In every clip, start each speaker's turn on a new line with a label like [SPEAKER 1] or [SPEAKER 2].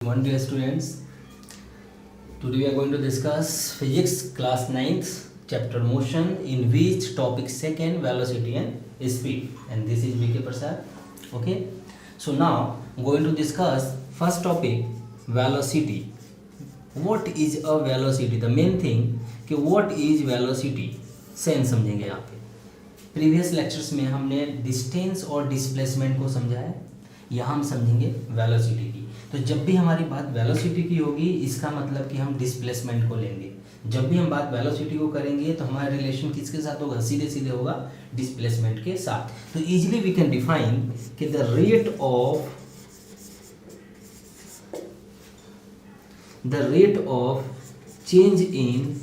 [SPEAKER 1] One dear students, today we are going to discuss physics class 9th chapter motion in which topic second velocity and speed, and this is BK Prasad. Okay, so now going to discuss first topic velocity. What is a velocity? The main thing कि what is velocity sense समझेंगे यहाँ पे. Previous lectures में हमने distance और displacement को समझा है, यहाँ हम समझेंगे वेलोसिटी की. तो जब भी हमारी बात वेलोसिटी की होगी इसका मतलब कि हम डिस्प्लेसमेंट को लेंगे. जब भी हम बात वेलोसिटी को करेंगे तो हमारा रिलेशन किसके साथ होगा? सीधे सीधे होगा डिस्प्लेसमेंट के साथ. तो इजीली वी कैन डिफाइन कि the rate of change in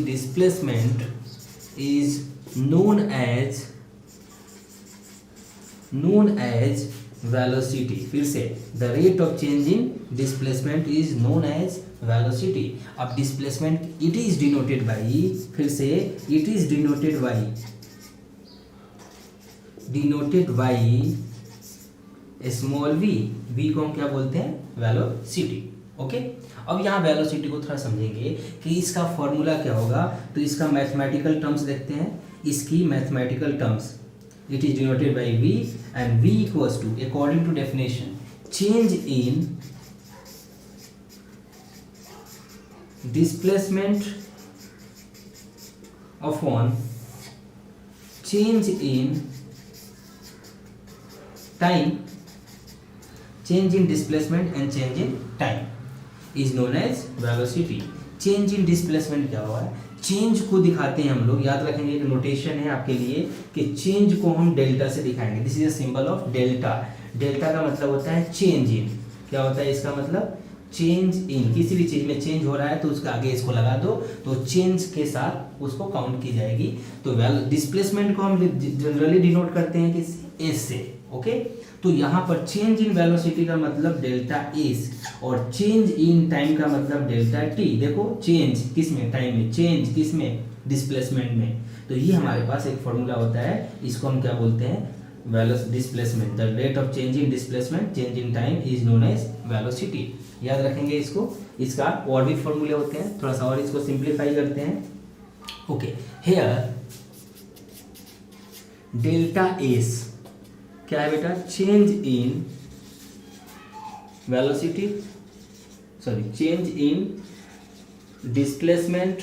[SPEAKER 1] displacement is known as velocity. फिर से the rate of change in displacement is known as velocity. अब displacement it is denoted by, फिर से it is denoted by small v को हम क्या बोलते हैं? वेलोसिटी. ओके, अब यहाँ वेलोसिटी को थोड़ा समझेंगे कि इसका फॉर्मूला क्या होगा. तो इसका मैथमेटिकल टर्म्स देखते हैं. इसकी mathematical terms it is denoted by v and v equals to according to definition change in displacement upon change in time. Change in displacement and change in time is known as velocity. Change in displacement क्या हुआ है? Change को दिखाते हैं हम लोग. याद रखेंगे एक नोटेशन है आपके लिए कि चेंज को हम डेल्टा से दिखाएंगे. This is a symbol of delta. Delta का मतलब होता है चेंज इन. क्या होता है इसका मतलब? Change in. किसी भी चीज में चेंज हो रहा है तो उसका आगे इसको लगा दो तो चेंज के साथ उसको काउंट की जाएगी. तो डिस्प्लेसमेंट को हम जनरली डिनोट करते हैं किस? एस से. ओके, तो यहाँ पर चेंज इन वेलोसिटी का मतलब डेल्टा एस और चेंज इन टाइम का मतलब डेल्टा टी. देखो चेंज किस में? टाइम में. चेंज किस में? डिस्प्लेसमेंट में. तो ये हमारे पास एक फॉर्मूला होता है. इसको हम क्या बोलते हैं? Displacement. The rate of change in displacement change in time is known as velocity. याद रखेंगे इसको. इसका और भी फॉर्मूले होते हैं. थोड़ा सा और इसको सिंप्लीफाई करते हैं. ओके, हियर डेल्टा एस क्या है बेटा? Change in velocity, sorry change in displacement,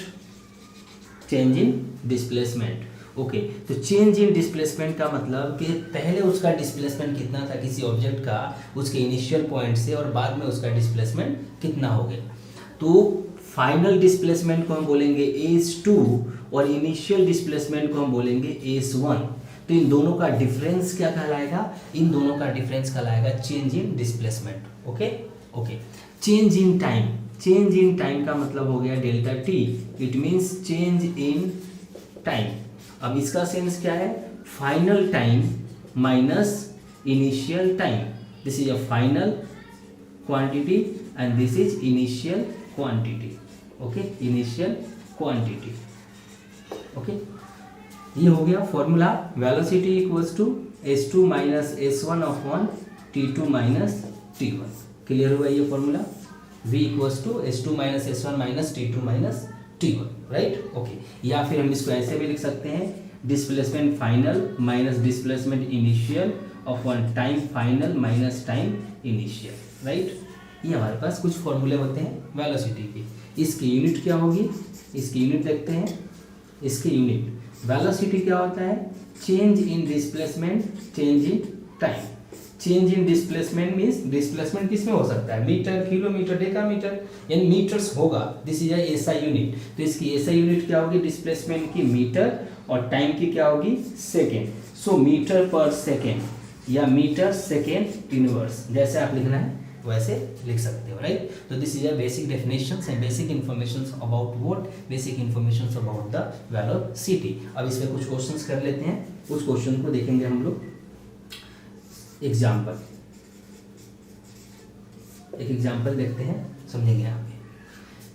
[SPEAKER 1] change in displacement. Okay, तो चेंज इन डिस्प्लेसमेंट का मतलब कि पहले उसका डिस्प्लेसमेंट कितना था किसी ऑब्जेक्ट का उसके इनिशियल पॉइंट से और बाद में उसका डिस्प्लेसमेंट कितना हो गया. तो फाइनल डिस्प्लेसमेंट को हम बोलेंगे S2 और इनिशियल डिस्प्लेसमेंट को हम बोलेंगे S1. तो इन दोनों का डिफरेंस क्या कहलाएगा? इन दोनों का डिफरेंस कहलाएगा change in displacement. Okay okay. Change in time. Change in time का मतलब हो गया delta T. It means change in time. अब इसका सेंस क्या है? Final time minus initial time. This is a final quantity and this is initial quantity. Okay, initial quantity. Okay, ये हो गया formula. Velocity equals to S2 minus S1 upon T2 minus T1. Clear हुआ ये formula? V equals to S2 minus S1 minus T2 minus T1. Right. Okay, या फिर हम इसको ऐसे भी लिख सकते हैं displacement final minus displacement initial upon time final minus time initial. Right. ये हमारे पास कुछ फॉर्मूले होते हैं वेलोसिटी के. इसकी यूनिट क्या होगी? इसकी यूनिट देखते हैं. इसकी यूनिट वेलोसिटी क्या होता है? Change in displacement change in time. Change in displacement means displacement किस में हो सकता है? मीटर, किलोमीटर, डेकामीटर, यानी मीटर्स होगा. This is SI unit. तो इसकी एसआई यूनिट क्या होगी? डिस्प्लेसमेंट की मीटर और टाइम की क्या होगी? सेकेंड. सो मीटर पर सेकेंड या मीटर सेकेंड इनवर्स, जैसे आप लिखना है वैसे लिख सकते हो. राइट. तो this is a basic definitions and basic informations about what? Basic informations about the velocity. अब इसमें कुछ क्वेश्चंस कर लेते हैं. उस क्वेश्चन को देखेंगे हम लोग. एग्जाम्पल, एक एग्जाम्पल देखते हैं, समझेंगे यहाँ पे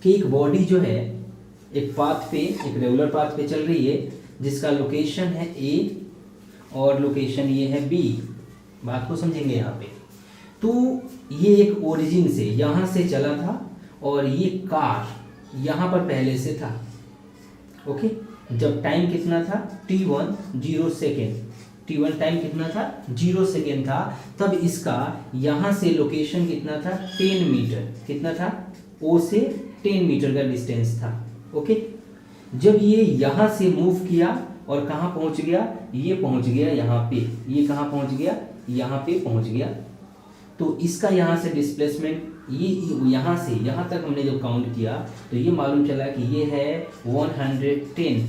[SPEAKER 1] कि एक बॉडी जो है एक पाथ पे, एक रेगुलर पाथ पे चल रही है जिसका लोकेशन है ए और लोकेशन ये है बी। बात को समझेंगे यहाँ पे। तो ये एक ओरिजिन से यहाँ से चला था और ये कार यहाँ पर पहले से था। ओके, जब टाइम कितना था t1 0 सेकेंड, t1 टाइम कितना था 0 सेकेंड था, तब इसका यहाँ से लोकेशन कितना था 10 मीटर, कितना था O से 10 मीटर का डिस्टेंस था। ओके, जब ये यहाँ से मूव किया और कहाँ पहुँच गया, ये पहुँच गया यहाँ पे, ये कहाँ पहुँच गया, यहाँ पे पहुँच गया। तो इसका यहाँ से डिस्प्लेसमेंट ये यहाँ से यहाँ तक हमने जब काउंट किया तो ये मालूम चला कि ये है 110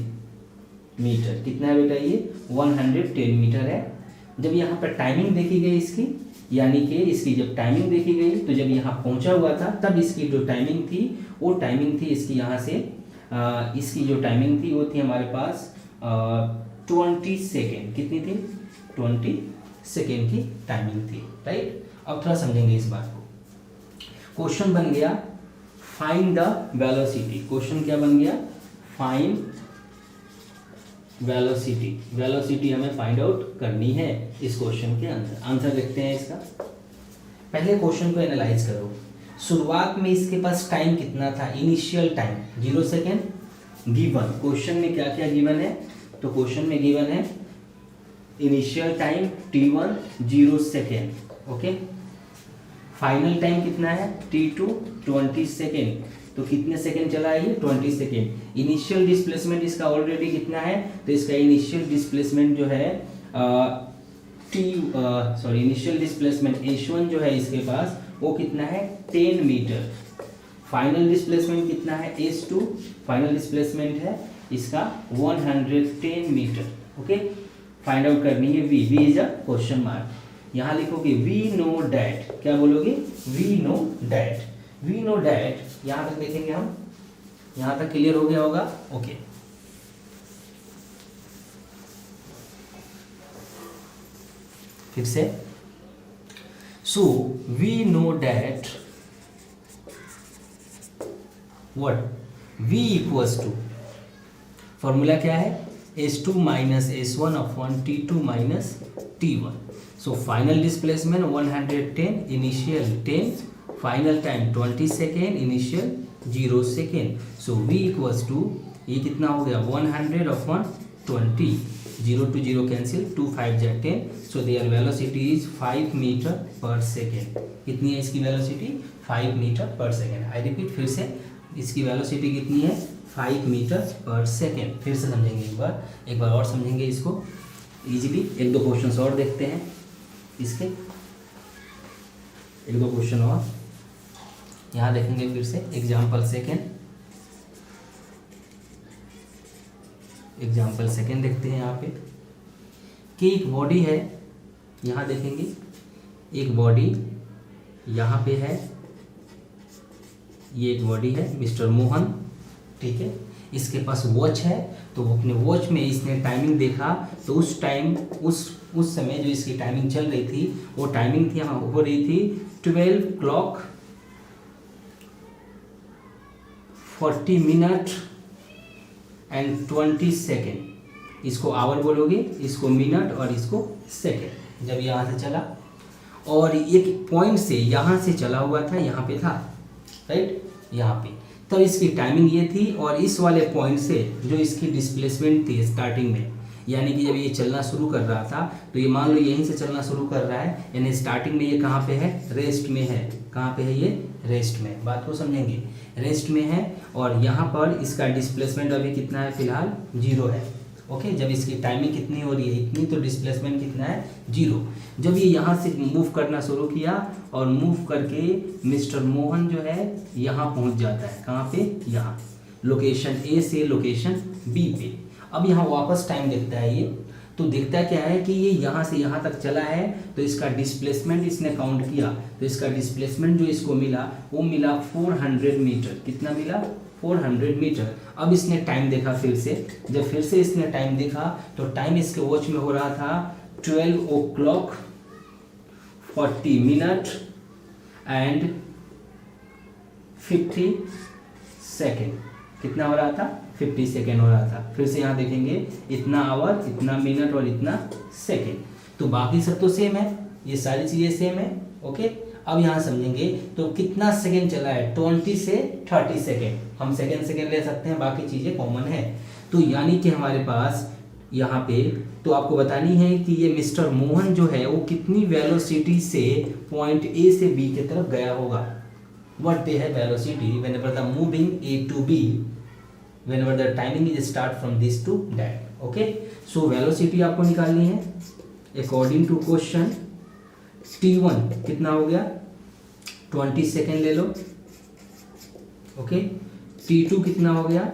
[SPEAKER 1] मीटर। कितना है बेटा, ये 110 मीटर है। जब यहाँ पर टाइमिंग देखी गई इसकी, यानी कि इसकी जब टाइमिंग देखी गई तो जब यहाँ पहुँचा हुआ था तब इसकी जो टाइमिंग थी वो टाइमिंग थी इसकी यहाँ से इसकी जो टाइमिंग थी वो थी हमारे पास 20 सेकेंड। कितनी थी 20 सेकेंड की टाइमिंग थी, राइट। अब थोड़ा समझेंगे इस बात को। क्वेश्चन बन गया फाइंड द वेलोसिटी। क्वेश्चन क्या बन गया, फाइंड वेलोसिटी। वेलोसिटी हमें फाइंड आउट करनी है इस क्वेश्चन के अंदर। आंसर देखते हैं इसका। पहले क्वेश्चन को एनालाइज करो। शुरुआत में इसके पास टाइम कितना था, initial time 0 second given. Question में क्या क्या गिवन है, तो क्वेश्चन में गिवन है initial time t1 0 second. Okay, final time कितना है t2 20 सेकेंड। तो कितने सेकेंड चला है ये 20 सेकेंड। इनिशियल डिस्प्लेसमेंट इसका ऑलरेडी कितना है, तो इसका इनिशियल डिस्प्लेसमेंट जो है इनिशियल डिस्प्लेसमेंट h1 जो है इसके पास वो कितना है 10 मीटर। फाइनल डिस्प्लेसमेंट कितना है h2, फाइनल डिस्प्लेसमेंट है इसका 110 मीटर। ओके, फाइंड आउट करनी है v। v is a question mark. यहाँ लिखोगे वी नो डैट। क्या बोलोगे, we know that. We know that, यहाँ तक देखेंगे हम, यहाँ तक क्लियर हो गया होगा। ओके, फिर से so we know that what v equals to, formula क्या है h2 minus h1 upon t2 minus t1। So final displacement 110, initial 10, final time 20 second, initial 0 second. So v equals to ये कितना हो गया 100 अपॉन 20, 0 to 0 कैंसिल, 2 5 जा 10। So there velocity is 5 metre per second. कितनी है इसकी velocity 5 metre per second. I repeat, फिर से इसकी वेलोसिटी कितनी है 5 मीटर पर सेकेंड। फिर से समझेंगे एक बार और समझेंगे इसको इजीली। एक दो क्वेश्चन और देखते हैं इसके, एक दो क्वेश्चन और यहाँ देखेंगे। फिर से एग्जाम्पल सेकेंड देखते हैं यहाँ पे कि एक बॉडी है, यहाँ देखेंगे एक बॉडी यहाँ पे है, ये एक बॉडी है मिस्टर मोहन, ठीक है। इसके पास वॉच है, तो अपने वॉच में इसने टाइमिंग देखा, तो उस टाइम उस समय जो इसकी टाइमिंग चल रही थी वो टाइमिंग थी यहाँ हो रही थी 12:40 एंड 20 सेकेंड। इसको आवर बोलोगे, इसको मिनट और इसको सेकेंड। जब यहाँ से चला और एक पॉइंट से यहाँ से चला हुआ था, यहाँ पे था, राइट, यहाँ पे, तब इसकी टाइमिंग ये थी। और इस वाले पॉइंट से जो इसकी डिस्प्लेसमेंट थी स्टार्टिंग में, यानी कि जब ये चलना शुरू कर रहा था, तो ये मान लो यहीं से चलना शुरू कर रहा है, यानी स्टार्टिंग में ये कहाँ पे है, रेस्ट में है। कहाँ पे है ये, रेस्ट में। बात को समझेंगे, रेस्ट में है। और यहाँ पर इसका डिस्प्लेसमेंट अभी कितना है, फिलहाल 0 है। ओके, जब इसकी टाइमिंग कितनी हो रही है, इतनी, तो डिस्प्लेसमेंट कितना है 0। जब ये यहाँ से मूव करना शुरू किया और मूव करके मिस्टर मोहन जो है यहाँ पहुँच जाता है। कहाँ पे, यहाँ, लोकेशन ए से लोकेशन बी पे। अब यहाँ वापस टाइम देखता है ये, तो देखता क्या है कि ये यहाँ से यहाँ तक चला है, तो इसका डिस्प्लेसमेंट इसने काउंट किया, तो इसका डिस्प्लेसमेंट जो इसको मिला वो मिला 400 मीटर। कितना मिला, 400 मीटर। अब इसने टाइम देखा फिर से, जब फिर से इसने टाइम देखा तो टाइम इसके वॉच में हो रहा था 12:40 एंड 50 सेकेंड। कितना हो रहा था, 50 सेकेंड हो रहा था। फिर से यहाँ देखेंगे इतना आवर, इतना मिनट और इतना सेकेंड। तो बाकी सब तो सेम है, ये सारी चीज़ें सेम है। ओके, अब यहाँ समझेंगे तो कितना सेकेंड चला है, 20 से 30 सेकेंड। हम सेकेंड ले सकते हैं, बाकी चीज़ें कॉमन है। तो यानी कि हमारे पास यहाँ पे तो आपको बतानी है कि ये मिस्टर मोहन जो है वो कितनी वेलोसिटी से पॉइंट ए से बी की तरफ गया होगा। व्हाट दे है velocity whenever the moving A to B, whenever the timing is start from this to that. Okay, so velocity आपको निकालनी है अकॉर्डिंग टू क्वेश्चन। t1 कितना हो गया, 20 सेकेंड ले लो। ओके, t2 कितना हो गया,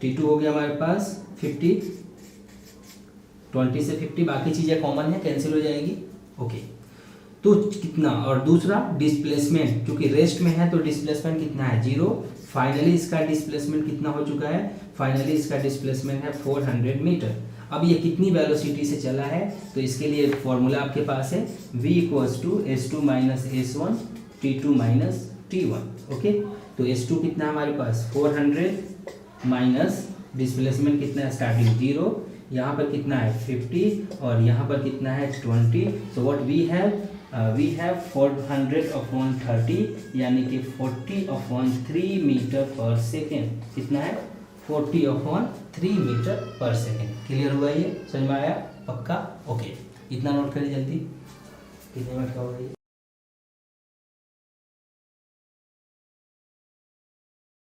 [SPEAKER 1] t2 हो गया हमारे पास 50, 20 से 50, बाकी चीज़ें कॉमन है, कैंसिल हो जाएगी। ओके, तो कितना, और दूसरा डिस्प्लेसमेंट, क्योंकि रेस्ट में है तो डिस्प्लेसमेंट कितना है, 0। फाइनली इसका डिस्प्लेसमेंट कितना हो चुका है, फाइनली इसका डिस्प्लेसमेंट है 400 मीटर। अब ये कितनी वेलोसिटी से चला है, तो इसके लिए फॉर्मूला आपके पास है v = s2 - s1 t2 - t1। Okay, तो s2 कितना है हमारे पास 400 माइनस डिस्प्लेसमेंट कितना है स्टार्टिंग 0, यहाँ पर कितना है 50 और यहाँ पर कितना है 20। सो व्हाट वी हैव 400/30 यानी कि 40/3 मीटर पर सेकेंड। कितना है 40/3 मीटर पर सेकेंड। क्लियर हुआ, ये समझ में आया पक्का। ओके, इतना नोट करिए जल्दी, कितने मिनट का होगा ये।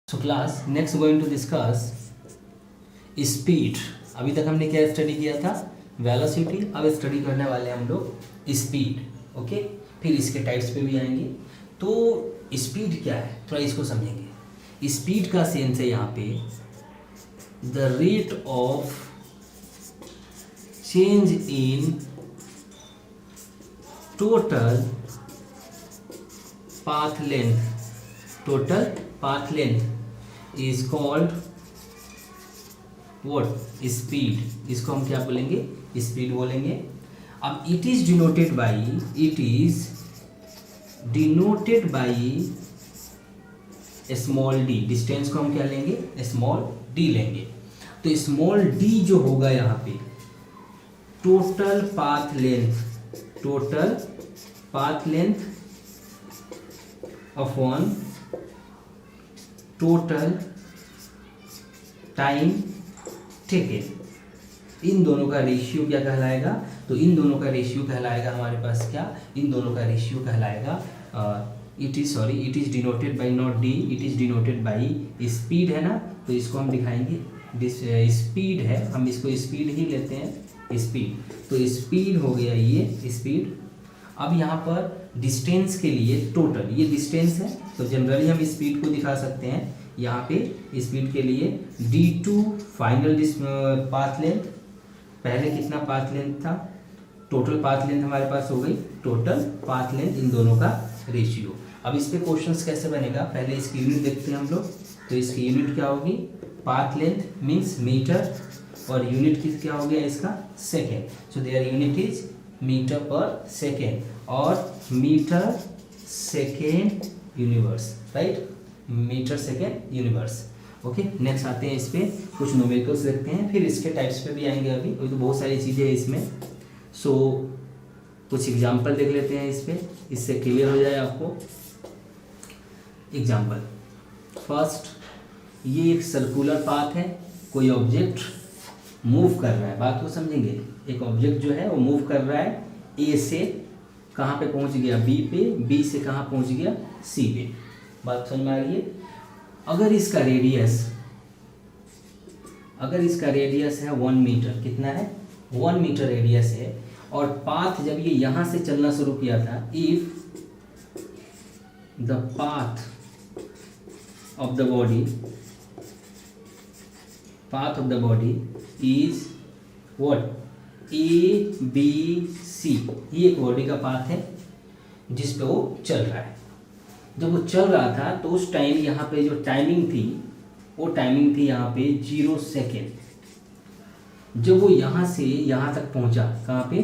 [SPEAKER 1] So class next going to discuss speed. अभी तक हमने क्या स्टडी किया था, वेलोसिटी। अब स्टडी करने वाले हम लोग स्पीड। ओके, फिर इसके टाइप्स पे भी आएंगे। तो स्पीड क्या है थोड़ा इसको समझेंगे। स्पीड का सेंस है यहाँ पे the rate of change in total path length. Total path length is called what, speed. इसको हम क्या बोलेंगे, स्पीड बोलेंगे। अब it is denoted by small D. Distance को हम क्या लेंगे, स्मॉल डी लेंगे। तो स्मॉल डी जो होगा यहाँ पे total path length upon total time taken. इन दोनों का रेशियो क्या कहलाएगा, तो इन दोनों का रेशियो कहलाएगा हमारे पास क्या, इन दोनों का रेशियो कहलाएगा it is denoted by not D, it is denoted by speed है ना, तो इसको हम दिखाएंगे स्पीड है, हम इसको स्पीड ही लेते हैं स्पीड। तो स्पीड हो गया ये स्पीड। अब यहाँ पर डिस्टेंस के लिए टोटल, ये डिस्टेंस है तो जनरली हम स्पीड को दिखा सकते हैं यहाँ पे स्पीड के लिए d2 फाइनल पाथ लेंथ। पहले कितना पाथ लेंथ था, टोटल पाथ लेंथ हमारे पास हो गई, टोटल पाथ लेंथ इन दोनों का रेशियो। अब इस पे क्वेश्चंस कैसे बनेगा, पहले इसकी यूनिट देखते हैं हम लोग। तो इसकी यूनिट क्या होगी, पाथ लेंथ मीन्स मीटर और यूनिट किस क्या हो गया इसका second. So there unit is metre per second और metre second inverse, right, metre second inverse. Okay, next आते हैं इस पे कुछ न्यूमेरिकल्स देखते हैं, फिर इसके टाइप्स पे भी आएंगे। अभी तो बहुत सारी चीज़ें हैं इसमें। सो कुछ एग्जांपल देख लेते हैं इस पे, इससे क्लियर हो जाए आपको। एग्जांपल फर्स्ट, ये एक सर्कुलर पाथ है, कोई ऑब्जेक्ट मूव कर रहा है, बात को समझेंगे। एक ऑब्जेक्ट जो है वो मूव कर रहा है, ए से कहाँ पे पहुँच गया, बी पे, बी से कहाँ पहुँच गया, सी पे। बात समझ में आ रही है। अगर इसका रेडियस है 1 मीटर, कितना है 1 मीटर रेडियस है, और पाथ जब ये यहाँ से चलना शुरू किया था, if the path of the body is what, ABC, ये एक बॉडी का पाथ है जिस पे वो चल रहा है। जब वो चल रहा था तो उस टाइम यहाँ पे जो टाइमिंग थी वो टाइमिंग थी यहाँ पे 0 सेकेंड। जब वो यहाँ से यहाँ तक पहुँचा, कहाँ पे,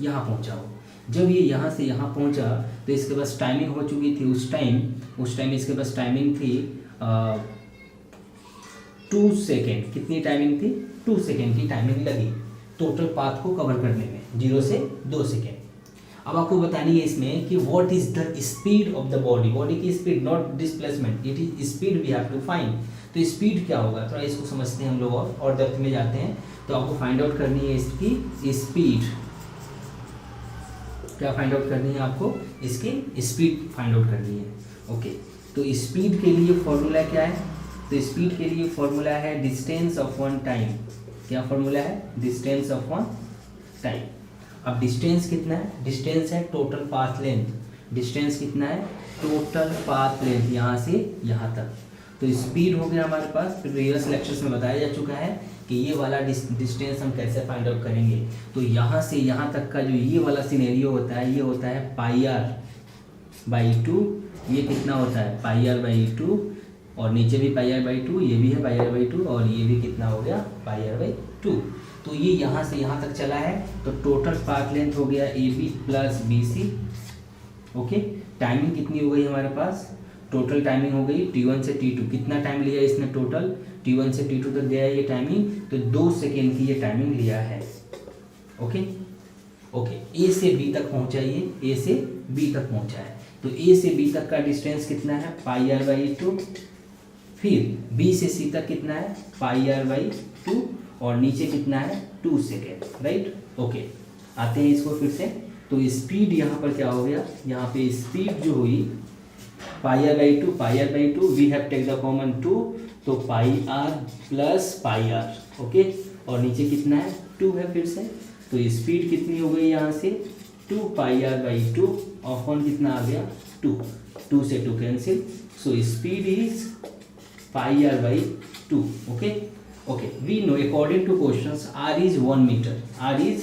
[SPEAKER 1] यहाँ पहुँचा वो, जब ये यहाँ से यहाँ पहुँचा तो इसके पास टाइमिंग हो चुकी थी उस टाइम इसके पास टाइमिंग थी 2 सेकेंड, कितनी टाइमिंग थी? 2 सेकेंड की टाइमिंग लगी टोटल पाथ को कवर करने में, 0 से 2 सेकेंड। अब आपको बतानी है इसमें कि what is the speed of the body, body की speed, not displacement, it is speed we have to find. तो स्पीड क्या होगा, थोड़ा इसको समझते हैं हम लोग और डेप्थ में जाते हैं। तो आपको फाइंड आउट करनी है इसकी स्पीड, क्या फाइंड आउट करनी है आपको? इसकी स्पीड फाइंड आउट करनी है। ओके, तो स्पीड के लिए फॉर्मूला क्या है? तो स्पीड के लिए फॉर्मूला है डिस्टेंस ऑफ वन टाइम। क्या फॉर्मूला है? Distance of one time. अब डिस्टेंस कितना है? डिस्टेंस है टोटल पाथ लेंथ। डिस्टेंस कितना है? टोटल पाथ लेंथ, यहाँ से यहाँ तक। तो स्पीड हो गया हमारे पास। प्रीवियस लेक्चर्स में बताया जा चुका है कि ये वाला डिस्टेंस हम कैसे फाइंड आउट करेंगे। तो यहाँ से यहाँ तक का जो ये वाला सिनेरियो होता है, ये होता है πr/2। ये कितना होता है? πr/2, और नीचे भी πr/2, ये भी है πr/2, और ये भी कितना हो गया? πr/2। तो ये यहाँ से यहाँ तक चला है, तो टोटल पाथ लेंथ हो गया AB plus BC। Okay, timing कितनी हो गई हमारे पास? टोटल टाइमिंग हो गई T1 से T2। कितना टाइम लिया इसने टोटल? T1 से T2 तक दिया है ये टाइमिंग, तो 2 सेकेंड की ये टाइमिंग लिया है। ओके ओके, A से B तक पहुँचा, ये A से B तक पहुँचा है। तो A से B तक का डिस्टेंस कितना है? πr/2। फिर B से C तक कितना है? πr/2, और नीचे कितना है? 2 सेकेंड, राइट। ओके, आते हैं इसको फिर से। तो स्पीड यहाँ पर क्या हो गया? यहाँ पे स्पीड जो हुई πr/2 we have take the common 2, तो πr प्लस πr। ओके, और नीचे कितना है? 2 है फिर से। तो स्पीड कितनी हो गई यहाँ से? 2πr/2 ऑफ कितना आ गया? 2 से 2 cancel. So speed is πr/2। Okay okay, we know according to questions r is 1 metre, r is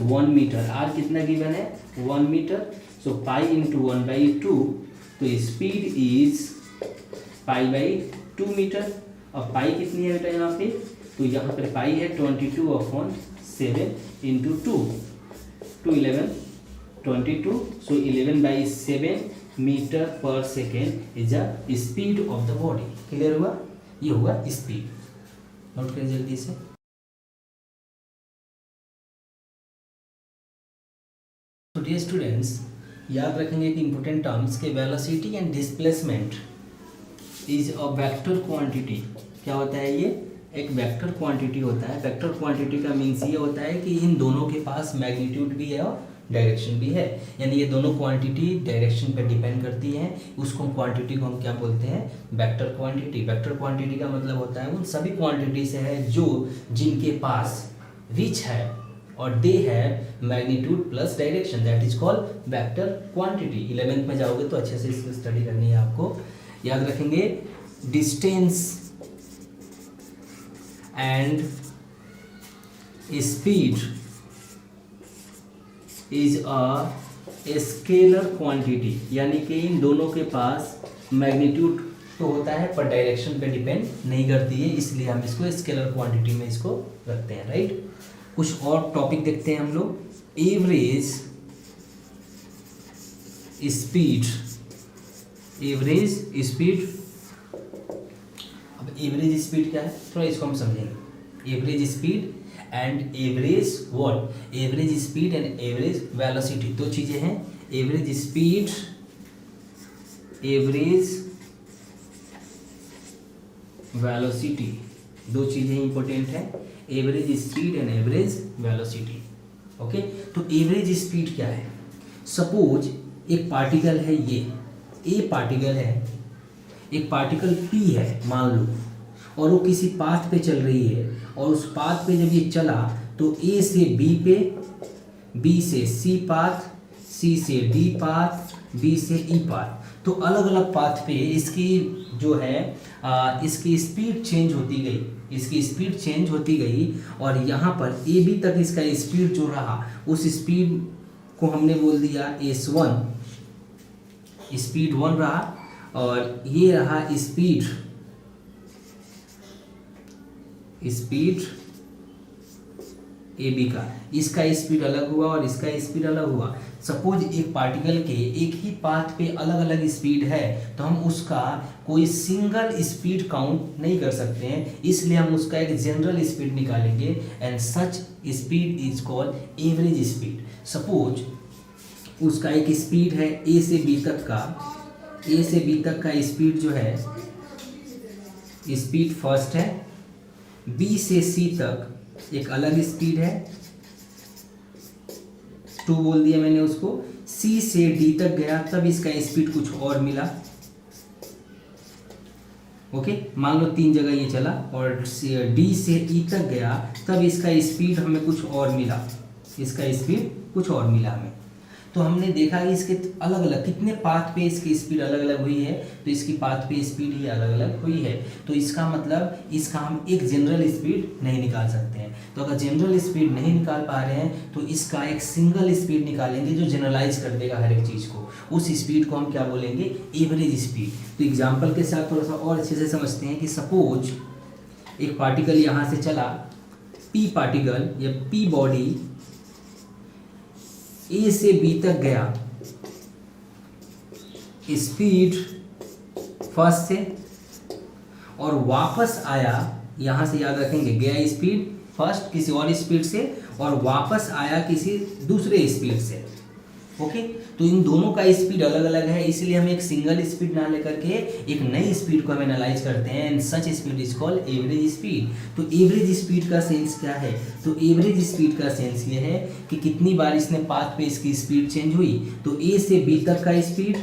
[SPEAKER 1] 1 metre. r कितना गिवन है? 1 मीटर। सो पाई इंटू 1/2, तो स्पीड इज π/2 मीटर। अब पाई कितनी है बेटा यहाँ पे? तो यहाँ पर पाई है 22/7 into 2 11 22। So 11/7 metre per second is a speed of the body. Clear हुआ? ये हुआ स्पीड। नोट करें जल्दी से। तो डियर स्टूडेंट्स, याद रखेंगे कि इंपॉर्टेंट टर्म्स के velocity and displacement is a vector quantity. क्या होता है ये? एक वेक्टर क्वांटिटी होता है। वेक्टर क्वांटिटी का मीन्स ये होता है कि इन दोनों के पास मैग्नीट्यूड भी है और डायरेक्शन भी है, यानी ये दोनों क्वांटिटी डायरेक्शन पर डिपेंड करती हैं। उसको क्वांटिटी को हम क्या बोलते हैं? Vector quantity. वेक्टर क्वांटिटी का मतलब होता है उन सभी क्वांटिटी से है जो जिनके पास विच है और दे है magnitude plus direction, that is called vector quantity. 11th में जाओगे तो अच्छे से इसको स्टडी करनी है आपको। याद रखेंगे distance and speed is a scalar quantity, यानी कि इन दोनों के पास मैग्नीट्यूड तो होता है पर डायरेक्शन पे डिपेंड नहीं करती है, इसलिए हम इसको स्केलर क्वांटिटी में इसको रखते हैं, राइट। कुछ और टॉपिक देखते हैं हम लोग। Average speed, average speed. अब एवरेज स्पीड क्या है थोड़ा इसको हम समझेंगे। Average speed and average what? Average speed and average velocity, दो चीजें हैं। एवरेज स्पीड, एवरेज वेलोसिटी, दो चीजें इंपॉर्टेंट है। Average speed and average velocity. Okay, तो एवरेज स्पीड क्या है? सपोज एक पार्टिकल है, ये पार्टिकल है, एक पार्टिकल P है मान लो, और वो किसी पाथ पे चल रही है, और उस पाथ पे जब ये चला तो A से B पे, B से C पाथ, C से D पाथ, B से E पाथ, तो अलग अलग पाथ पे इसकी जो है इसकी स्पीड चेंज होती गई, इसकी स्पीड चेंज होती गई, और यहाँ पर AB तक इसका स्पीड जो रहा उस स्पीड को हमने बोल दिया S1, स्पीड 1 रहा, और ये रहा स्पीड AB का, इसका स्पीड अलग हुआ और इसका स्पीड अलग हुआ, सपोज एक पार्टिकल के एक ही पाथ पे अलग अलग स्पीड है तो हम उसका कोई सिंगल स्पीड काउंट नहीं कर सकते हैं, इसलिए हम उसका एक जनरल स्पीड निकालेंगे and such speed is called average speed. Suppose उसका एक स्पीड है ए से बी तक का, ए से बी तक का स्पीड जो है स्पीड फर्स्ट है, बी से सी तक एक अलग स्पीड है 2 बोल दिया मैंने उसको, सी से डी तक गया तब इसका स्पीड कुछ और मिला। ओके, मान लो 3 जगह ये चला और डी से ई तक गया तब इसका स्पीड हमें कुछ और मिला, इसका स्पीड कुछ और मिला हमें। तो हमने देखा कि इसके अलग अलग कितने पाथ पे इसकी स्पीड अलग अलग हुई है, तो इसकी पाथ पे स्पीड ही अलग अलग हुई है। तो इसका मतलब इसका हम एक जनरल स्पीड नहीं निकाल सकते हैं। तो अगर जनरल स्पीड नहीं निकाल पा रहे हैं तो इसका एक सिंगल स्पीड निकालेंगे जो जनरलाइज कर देगा हर एक चीज़ को। उस स्पीड को हम क्या बोलेंगे, एवरेज स्पीड। तो एग्जाम्पल के साथ थोड़ा सा और अच्छे से समझते हैं कि सपोज एक पार्टिकल यहाँ से चला, पी पार्टिकल या पी बॉडी ए से बी तक गया, स्पीड फर्स्ट से, और वापस आया, यहाँ से याद रखेंगे गया स्पीड फर्स्ट किसी और स्पीड से और वापस आया किसी दूसरे स्पीड से। ओके, तो इन दोनों का स्पीड अलग अलग है, इसलिए हम एक सिंगल स्पीड ना लेकर के एक नई स्पीड को हम एनालाइज करते हैं and such speed is called average speed. तो एवरेज स्पीड का सेंस क्या है, तो एवरेज स्पीड का सेंस ये है कि कितनी बार इसने पाथ पे इसकी स्पीड चेंज हुई। तो ए से बी तक का स्पीड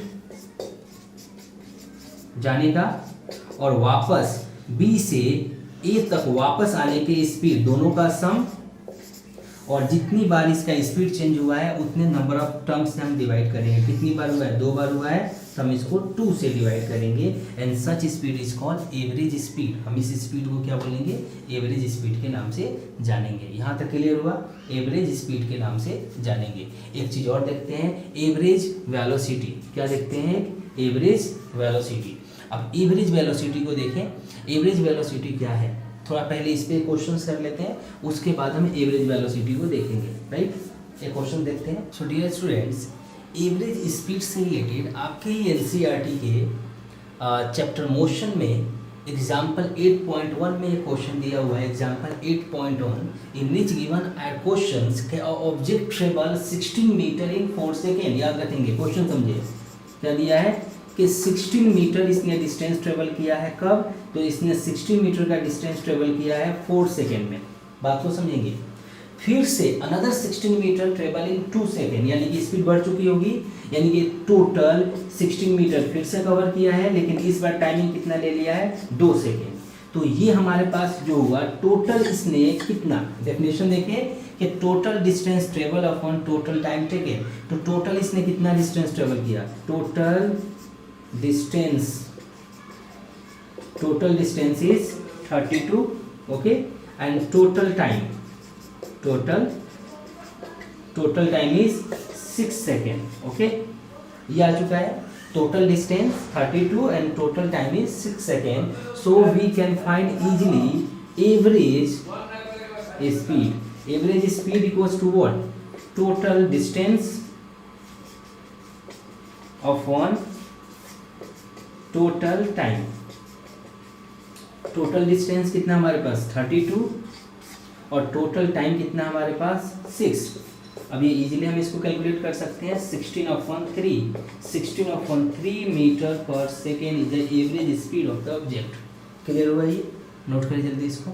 [SPEAKER 1] जाने का और वापस बी से ए तक वापस आने के स्पीड दोनों का सम, और जितनी बार इसका स्पीड चेंज हुआ है उतने नंबर ऑफ टर्म्स से हम डिवाइड करेंगे। कितनी बार हुआ है, 2 बार हुआ है तो हम इसको 2 से डिवाइड करेंगे and such speed is called average speed. हम इस स्पीड को क्या बोलेंगे, एवरेज स्पीड के नाम से जानेंगे। यहाँ तक क्लियर हुआ, एवरेज स्पीड के नाम से जानेंगे। एक चीज़ और देखते हैं, एवरेज वेलोसिटी। क्या देखते हैं, एवरेज वेलोसिटी। अब एवरेज वेलोसिटी को देखें, एवरेज वेलोसिटी क्या है, थोड़ा पहले इस पे क्वेश्चन कर लेते हैं, उसके बाद हम एवरेज वेलोसिटी को देखेंगे। राइट, एक क्वेश्चन देखते हैं। So dear students, average speed से रिलेटेड आपके ही एनसीईआरटी के चैप्टर मोशन में एग्जाम्पल 8.1 में एक क्वेश्चन दिया हुआ है। Example 8.1 in which given at questions के object travel 16 metre in 4 second. याद रखेंगे, क्वेश्चन समझिए क्या दिया है कि 16 मीटर इसने डिस्टेंस ट्रेवल किया है। कब, तो इसने 16 मीटर का डिस्टेंस ट्रेवल किया है 4 सेकेंड में। बात को समझेंगे। फिर से another 16 metre travel in 2 second, यानी कि स्पीड बढ़ चुकी होगी, यानी कि टोटल 16 मीटर फिर से कवर किया है, लेकिन इस बार टाइमिंग कितना ले लिया है, 2 सेकेंड। तो ये हमारे पास जो हुआ टोटल, इसने कितना, डेफिनेशन देखें कि total distance travel upon total time taken. तो टोटल इसने कितना डिस्टेंस ट्रेवल किया, total distance is 32, okay, and total time is 6 second. Okay, ये आ चुका है, total distance 32 and total time is 6 second. so we can find easily average speed. Average speed equals to what, total distance upon total time. Total distance कितना हमारे पास 32 और total time कितना हमारे पास 6। अब ये इजीली हम इसको कैलकुलेट कर सकते हैं, 16/3 metre per second is the average speed of the object. Clear हुआ, ये नोट करिए जल्दी इसको।